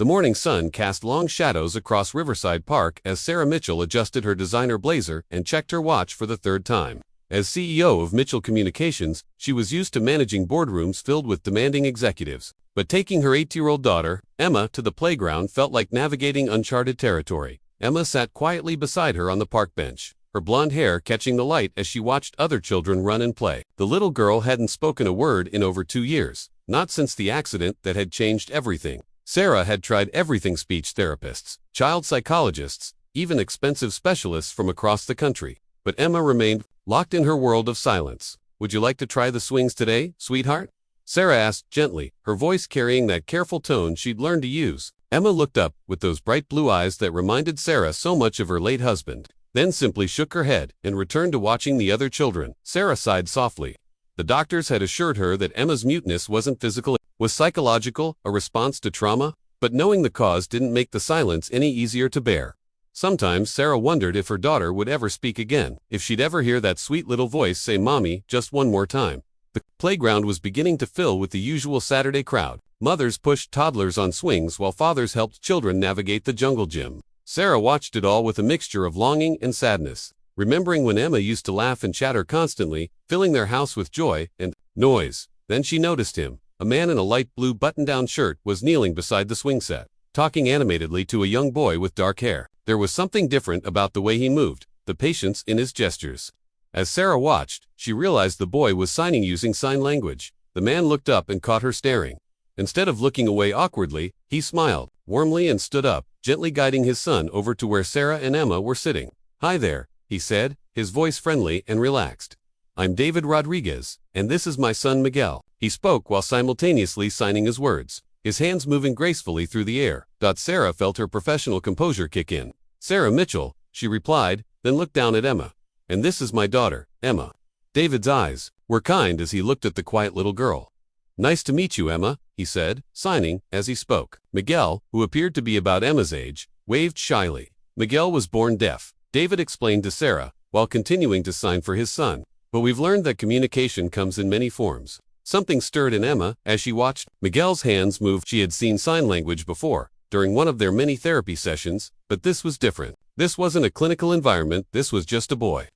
The morning sun cast long shadows across Riverside Park as Sarah Mitchell adjusted her designer blazer and checked her watch for the third time. As CEO of Mitchell Communications, she was used to managing boardrooms filled with demanding executives. But taking her 8-year-old daughter, Emma, to the playground felt like navigating uncharted territory. Emma sat quietly beside her on the park bench, her blonde hair catching the light as she watched other children run and play. The little girl hadn't spoken a word in over 2 years, not since the accident that had changed everything. Sarah had tried everything: speech therapists, child psychologists, even expensive specialists from across the country. But Emma remained locked in her world of silence. "Would you like to try the swings today, sweetheart?" Sarah asked gently, her voice carrying that careful tone she'd learned to use. Emma looked up with those bright blue eyes that reminded Sarah so much of her late husband, then simply shook her head and returned to watching the other children. Sarah sighed softly. The doctors had assured her that Emma's muteness wasn't physical, it was psychological, a response to trauma, but knowing the cause didn't make the silence any easier to bear. Sometimes Sarah wondered if her daughter would ever speak again, if she'd ever hear that sweet little voice say "Mommy" just one more time. The playground was beginning to fill with the usual Saturday crowd. Mothers pushed toddlers on swings while fathers helped children navigate the jungle gym. Sarah watched it all with a mixture of longing and sadness, remembering when Emma used to laugh and chatter constantly, filling their house with joy and noise. Then she noticed him. A man in a light blue button-down shirt was kneeling beside the swing set, talking animatedly to a young boy with dark hair. There was something different about the way he moved, the patience in his gestures. As Sarah watched, she realized the boy was signing using sign language. The man looked up and caught her staring. Instead of looking away awkwardly, he smiled warmly and stood up, gently guiding his son over to where Sarah and Emma were sitting. "Hi there," he said, his voice friendly and relaxed. "I'm David Rodriguez, and this is my son Miguel." He spoke while simultaneously signing his words, his hands moving gracefully through the air. Sarah felt her professional composure kick in. "Sarah Mitchell," she replied, then looked down at Emma. "And this is my daughter, Emma." David's eyes were kind as he looked at the quiet little girl. "Nice to meet you, Emma," he said, signing as he spoke. Miguel, who appeared to be about Emma's age, waved shyly. Miguel was born deaf, David explained to Sarah, while continuing to sign for his son. "But we've learned that communication comes in many forms." Something stirred in Emma as she watched Miguel's hands move. She had seen sign language before, during one of their many therapy sessions, but this was different. This wasn't a clinical environment, this was just a boy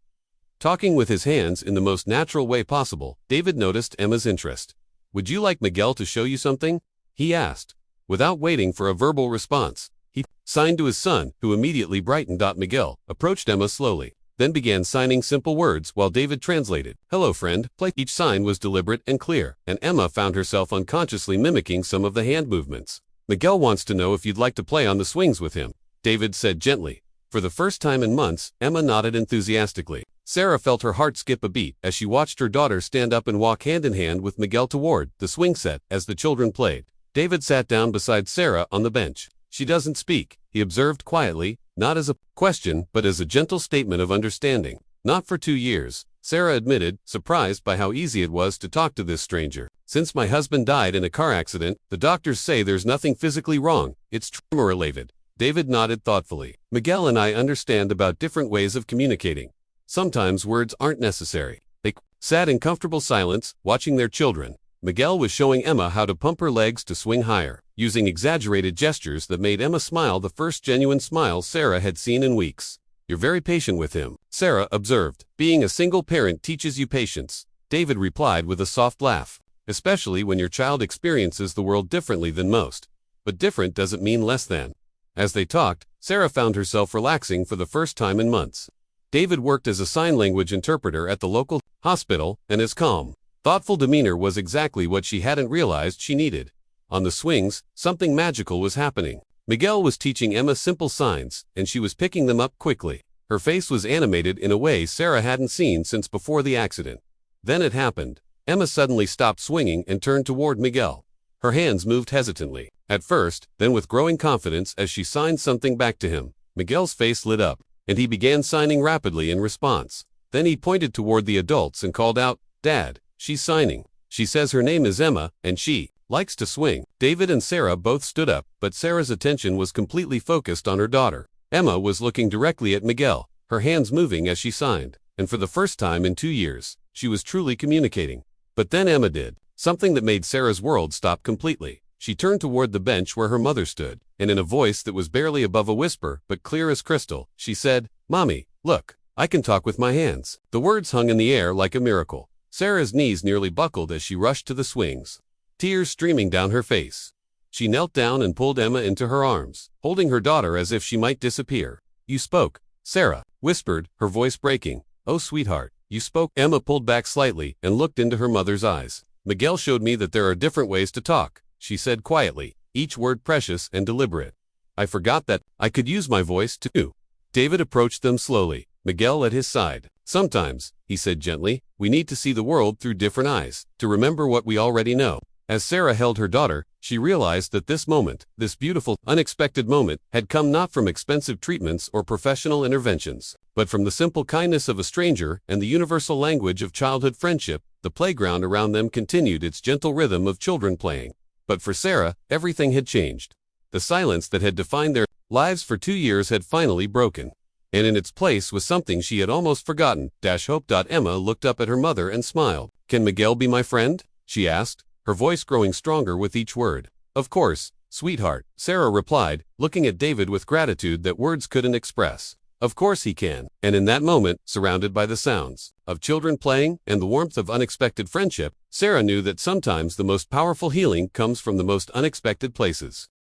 talking with his hands in the most natural way possible. David noticed Emma's interest. "Would you like Miguel to show you something?" he asked. Without waiting for a verbal response, he signed to his son, who immediately brightened. Miguel approached Emma slowly, then began signing simple words while David translated. "Hello, friend, play." Each sign was deliberate and clear, and Emma found herself unconsciously mimicking some of the hand movements. "Miguel wants to know if you'd like to play on the swings with him," David said gently. For the first time in months, Emma nodded enthusiastically. Sarah felt her heart skip a beat as she watched her daughter stand up and walk hand in hand with Miguel toward the swing set as the children played. David sat down beside Sarah on the bench. "She doesn't speak," he observed quietly, not as a question but as a gentle statement of understanding. "Not for 2 years," Sarah admitted, surprised by how easy it was to talk to this stranger. "Since my husband died in a car accident, the doctors say there's nothing physically wrong, it's trauma-related." David nodded thoughtfully. "Miguel and I understand about different ways of communicating. Sometimes words aren't necessary." They sat in comfortable silence, watching their children. Miguel was showing Emma how to pump her legs to swing higher, using exaggerated gestures that made Emma smile, the first genuine smile Sarah had seen in weeks. "You're very patient with him," Sarah observed. "Being a single parent teaches you patience," David replied with a soft laugh. "Especially when your child experiences the world differently than most. But different doesn't mean less than." As they talked, Sarah found herself relaxing for the first time in months. David worked as a sign language interpreter at the local hospital, and his calm, thoughtful demeanor was exactly what she hadn't realized she needed. On the swings, something magical was happening. Miguel was teaching Emma simple signs, and she was picking them up quickly. Her face was animated in a way Sarah hadn't seen since before the accident. Then it happened. Emma suddenly stopped swinging and turned toward Miguel. Her hands moved hesitantly, at first, then with growing confidence as she signed something back to him. Miguel's face lit up, and he began signing rapidly in response. Then he pointed toward the adults and called out, "Dad, she's signing. She says her name is Emma, and she likes to swing." David and Sarah both stood up, but Sarah's attention was completely focused on her daughter. Emma was looking directly at Miguel, her hands moving as she signed, and for the first time in 2 years, she was truly communicating. But then Emma did something that made Sarah's world stop completely. She turned toward the bench where her mother stood, and in a voice that was barely above a whisper but clear as crystal, she said, "Mommy, look, I can talk with my hands." The words hung in the air like a miracle. Sarah's knees nearly buckled as she rushed to the swings, tears streaming down her face. She knelt down and pulled Emma into her arms, holding her daughter as if she might disappear. "You spoke," Sarah whispered, her voice breaking. "Oh, sweetheart, you spoke." Emma pulled back slightly and looked into her mother's eyes. "Miguel showed me that there are different ways to talk," she said quietly, each word precious and deliberate. "I forgot that I could use my voice too." David approached them slowly, Miguel at his side. "Sometimes," he said gently, "we need to see the world through different eyes, to remember what we already know." As Sarah held her daughter, she realized that this moment, this beautiful, unexpected moment, had come not from expensive treatments or professional interventions, but from the simple kindness of a stranger and the universal language of childhood friendship. The playground around them continued its gentle rhythm of children playing. But for Sarah, everything had changed. The silence that had defined their lives for 2 years had finally broken. And in its place was something she had almost forgotten. Hope. Emma looked up at her mother and smiled. "Can Miguel be my friend?" she asked, her voice growing stronger with each word. "Of course, sweetheart," Sarah replied, looking at David with gratitude that words couldn't express. "Of course he can." And in that moment, surrounded by the sounds of children playing and the warmth of unexpected friendship, Sarah knew that sometimes the most powerful healing comes from the most unexpected places.